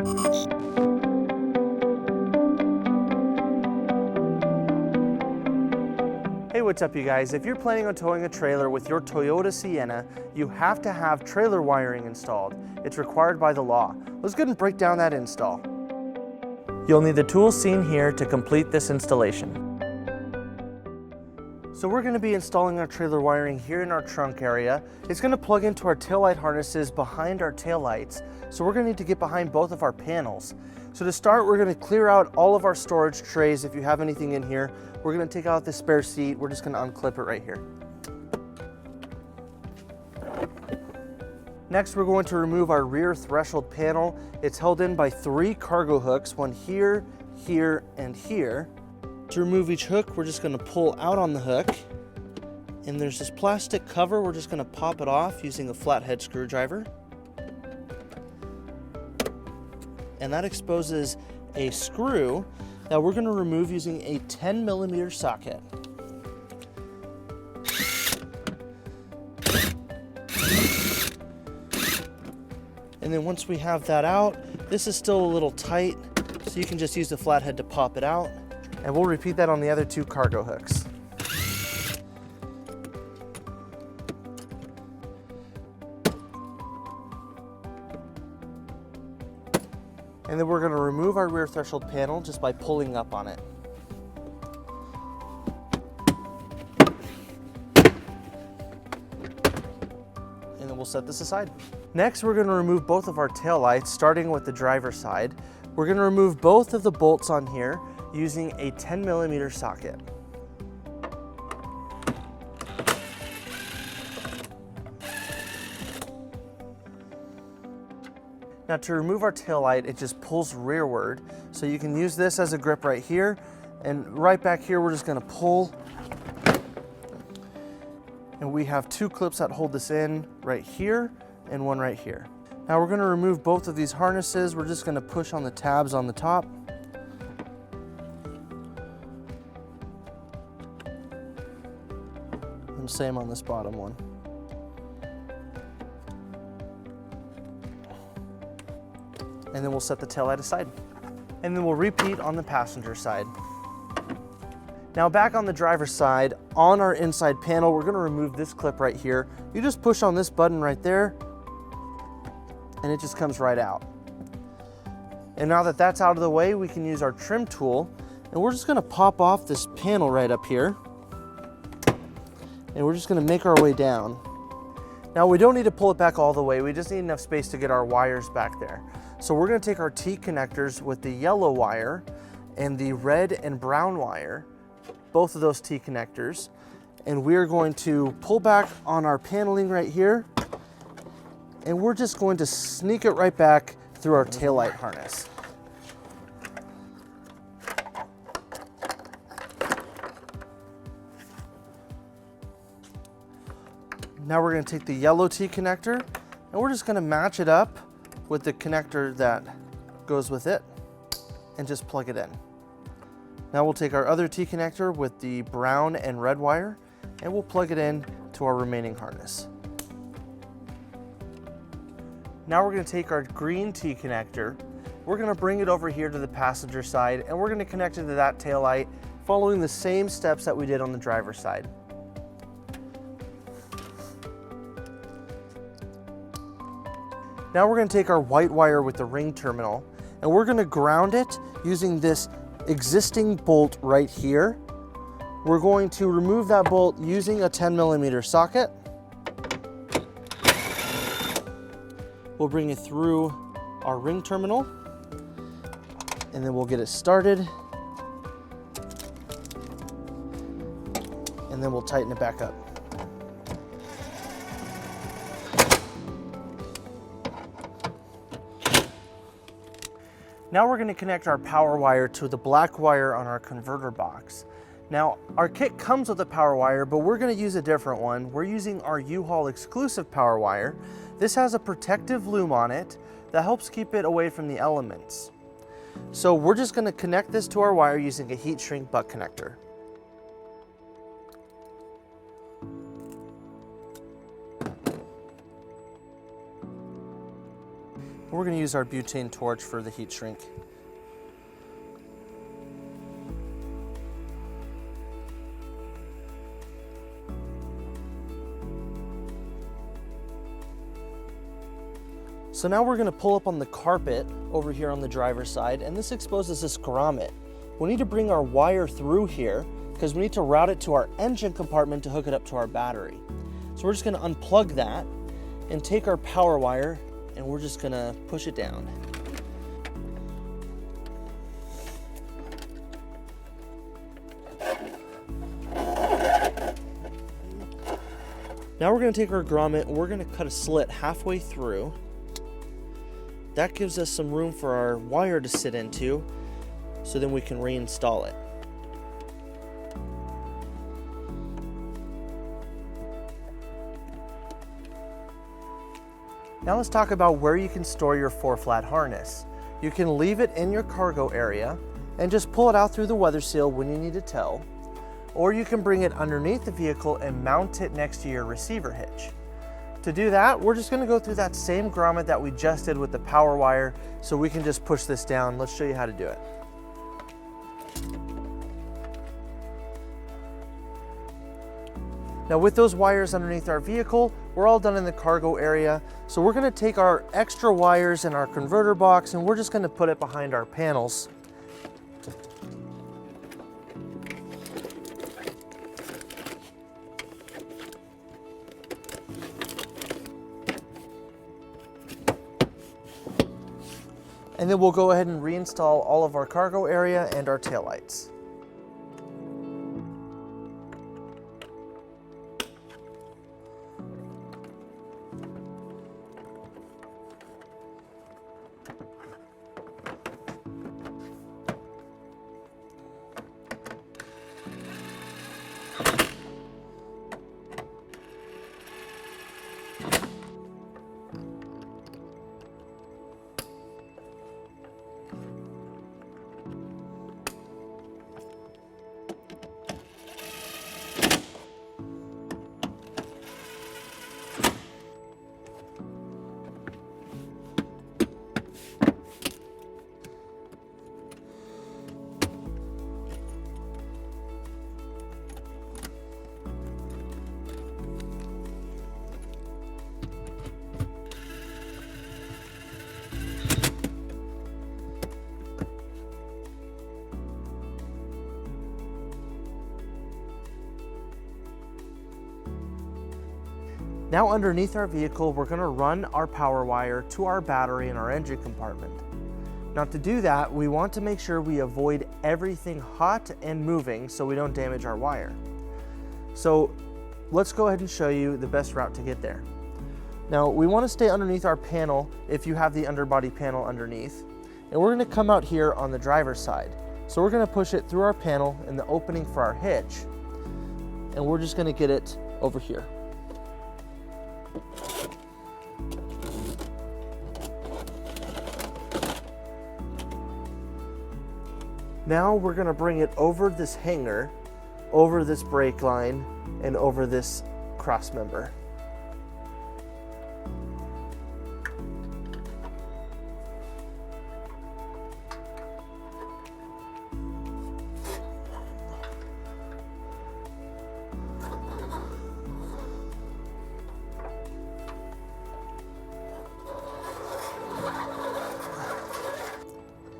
Hey, what's up you guys? If you're planning on towing a trailer with your Toyota Sienna, you have to have trailer wiring installed. It's required by the law. Let's go ahead and break down that install. You'll need the tools seen here to complete this installation. So we're going to be installing our trailer wiring here in our trunk area. It's going to plug into our taillight harnesses behind our taillights. So we're going to need to get behind both of our panels. So to start, we're going to clear out all of our storage trays if you have anything in here. We're going to take out the spare seat. We're just going to unclip it right here. Next, we're going to remove our rear threshold panel. It's held in by 3 cargo hooks, one here, here, and here. To remove each hook, we're just going to pull out on the hook. And there's this plastic cover. We're just going to pop it off using a flathead screwdriver. And that exposes a screw that we're going to remove using a 10mm socket. And then once we have that out, this is still a little tight, so you can just use the flathead to pop it out. And we'll repeat that on the other 2 cargo hooks. And then we're going to remove our rear threshold panel just by pulling up on it. And then we'll set this aside. Next, we're going to remove both of our tail lights, starting with the driver's side. We're going to remove both of the bolts on here using a 10mm socket. Now to remove our tail light, it just pulls rearward. So you can use this as a grip right here, and right back here we're just going to pull. And we have 2 clips that hold this in right here and one right here. Now we're going to remove both of these harnesses. We're just going to push on the tabs on the top. And same on this bottom one. And then we'll set the taillight aside. And then we'll repeat on the passenger side. Now back on the driver's side, on our inside panel, we're going to remove this clip right here. You just push on this button right there, and it just comes right out. And now that that's out of the way, we can use our trim tool, and we're just going to pop off this panel right up here. And we're just going to make our way down. Now we don't need to pull it back all the way, we just need enough space to get our wires back there. So we're going to take our T connectors with the yellow wire and the red and brown wire, both of those T connectors, and we're going to pull back on our paneling right here, and we're just going to sneak it right back through our taillight harness. Now we're going to take the yellow T connector, and we're just going to match it up with the connector that goes with it and just plug it in. Now we'll take our other T connector with the brown and red wire, and we'll plug it in to our remaining harness. Now we're going to take our green T connector, we're going to bring it over here to the passenger side, and we're going to connect it to that taillight following the same steps that we did on the driver's side. Now we're going to take our white wire with the ring terminal, and we're going to ground it using this existing bolt right here. We're going to remove that bolt using a 10mm socket. We'll bring it through our ring terminal, and then we'll get it started, and then we'll tighten it back up. Now we're going to connect our power wire to the black wire on our converter box. Now our kit comes with a power wire, but we're going to use a different one. We're using our U-Haul exclusive power wire. This has a protective loom on it that helps keep it away from the elements. So we're just going to connect this to our wire using a heat shrink butt connector. We're going to use our butane torch for the heat shrink. So now we're going to pull up on the carpet over here on the driver's side, and this exposes this grommet. We need to bring our wire through here because we need to route it to our engine compartment to hook it up to our battery. So we're just going to unplug that and take our power wire, and we're just going to push it down. Now we're going to take our grommet and we're going to cut a slit halfway through. That gives us some room for our wire to sit into, so then we can reinstall it. Now let's talk about where you can store your 4-flat harness. You can leave it in your cargo area and just pull it out through the weather seal when you need to tow, or you can bring it underneath the vehicle and mount it next to your receiver hitch. To do that, we're just going to go through that same grommet that we just did with the power wire, so we can just push this down. Let's show you how to do it. Now with those wires underneath our vehicle, we're all done in the cargo area. So we're going to take our extra wires in our converter box and we're just going to put it behind our panels. And then we'll go ahead and reinstall all of our cargo area and our taillights. Now underneath our vehicle, we're going to run our power wire to our battery in our engine compartment. Now to do that, we want to make sure we avoid everything hot and moving so we don't damage our wire. So let's go ahead and show you the best route to get there. Now we want to stay underneath our panel if you have the underbody panel underneath. And we're going to come out here on the driver's side. So we're going to push it through our panel in the opening for our hitch. And we're just going to get it over here. Now we're going to bring it over this hanger, over this brake line, and over this cross member.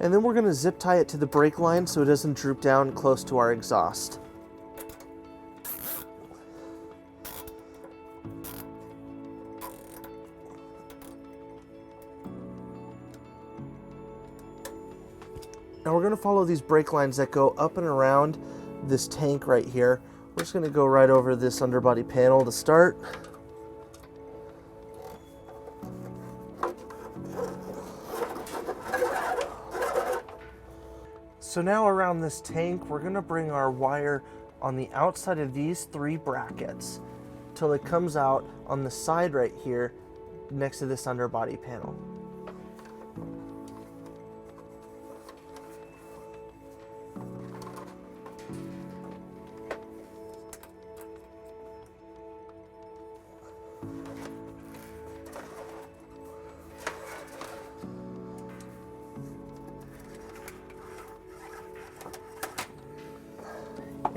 And then we're going to zip tie it to the brake line so it doesn't droop down close to our exhaust. Now we're going to follow these brake lines that go up and around this tank right here. We're just going to go right over this underbody panel to start. So now around this tank, we're going to bring our wire on the outside of these 3 brackets till it comes out on the side right here next to this underbody panel.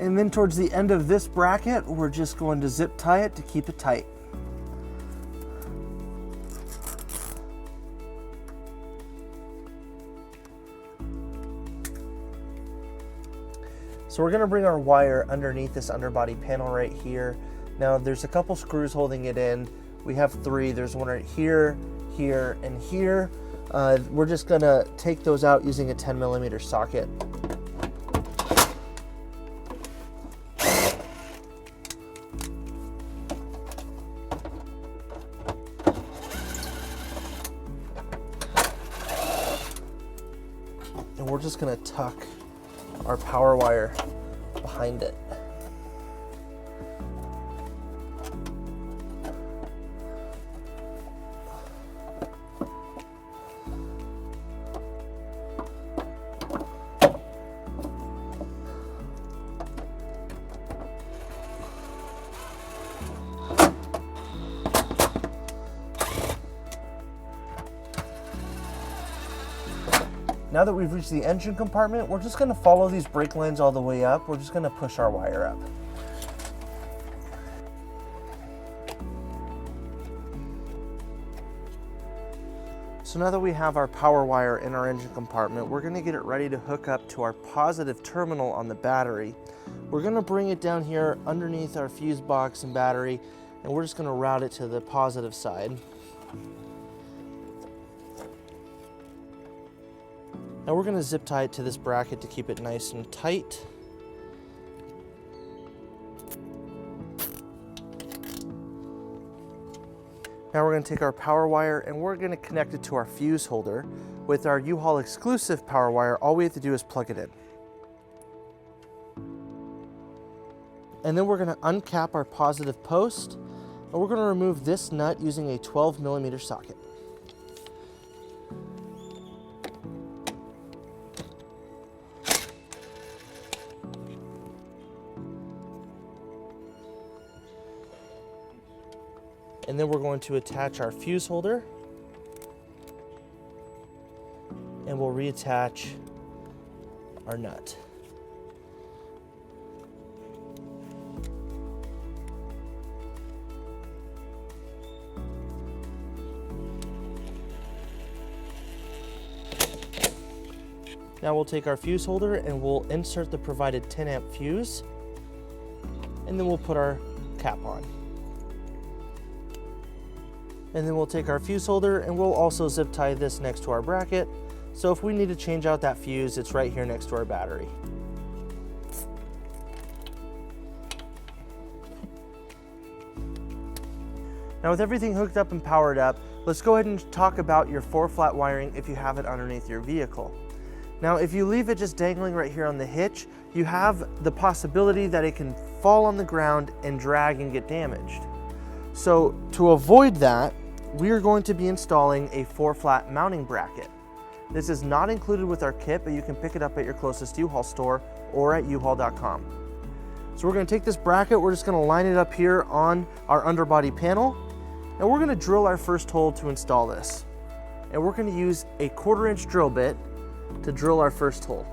And then towards the end of this bracket, we're just going to zip tie it to keep it tight. So we're going to bring our wire underneath this underbody panel right here. Now there's a couple screws holding it in. We have 3. There's one right here, here, and here. We're just going to take those out using a 10mm socket. And we're just going to tuck our power wire behind it. Now that we've reached the engine compartment, we're just going to follow these brake lines all the way up. We're just going to push our wire up. So now that we have our power wire in our engine compartment, we're going to get it ready to hook up to our positive terminal on the battery. We're going to bring it down here underneath our fuse box and battery, and we're just going to route it to the positive side. Now we're going to zip tie it to this bracket to keep it nice and tight. Now we're going to take our power wire and we're going to connect it to our fuse holder. With our U-Haul exclusive power wire, all we have to do is plug it in. And then we're going to uncap our positive post, and we're going to remove this nut using a 12mm socket. And then we're going to attach our fuse holder, and we'll reattach our nut. Now we'll take our fuse holder and we'll insert the provided 10-amp fuse, and then we'll put our cap on. And then we'll take our fuse holder and we'll also zip tie this next to our bracket. So if we need to change out that fuse, it's right here next to our battery. Now with everything hooked up and powered up, let's go ahead and talk about your 4-flat wiring if you have it underneath your vehicle. Now if you leave it just dangling right here on the hitch, you have the possibility that it can fall on the ground and drag and get damaged. So to avoid that, we are going to be installing a 4-flat mounting bracket. This is not included with our kit, but you can pick it up at your closest U-Haul store or at uhaul.com. So we're going to take this bracket, we're just going to line it up here on our underbody panel, and we're going to drill our first hole to install this. And we're going to use a 1/4-inch drill bit to drill our first hole.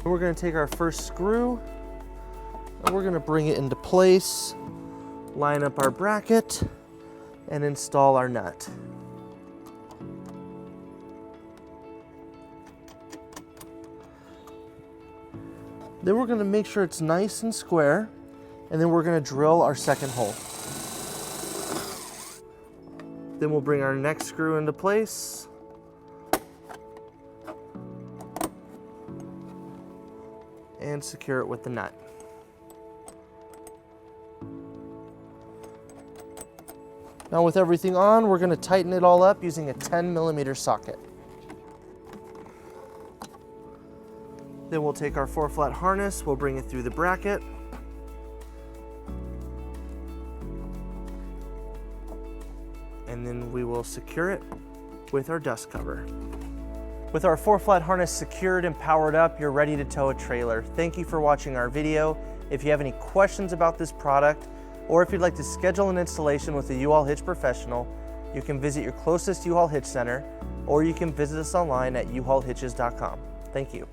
We're going to take our first screw and we're going to bring it into place, line up our bracket, and install our nut. Then we're going to make sure it's nice and square, and then we're going to drill our second hole. Then we'll bring our next screw into place. And secure it with the nut. Now with everything on, we're going to tighten it all up using a 10mm socket. Then we'll take our 4-flat harness, we'll bring it through the bracket. And then we will secure it with our dust cover. With our 4-flat harness secured and powered up, you're ready to tow a trailer. Thank you for watching our video. If you have any questions about this product, or if you'd like to schedule an installation with a U-Haul Hitch professional, You can visit your closest U-Haul Hitch Center, or you can visit us online at uhaulhitches.com. Thank you.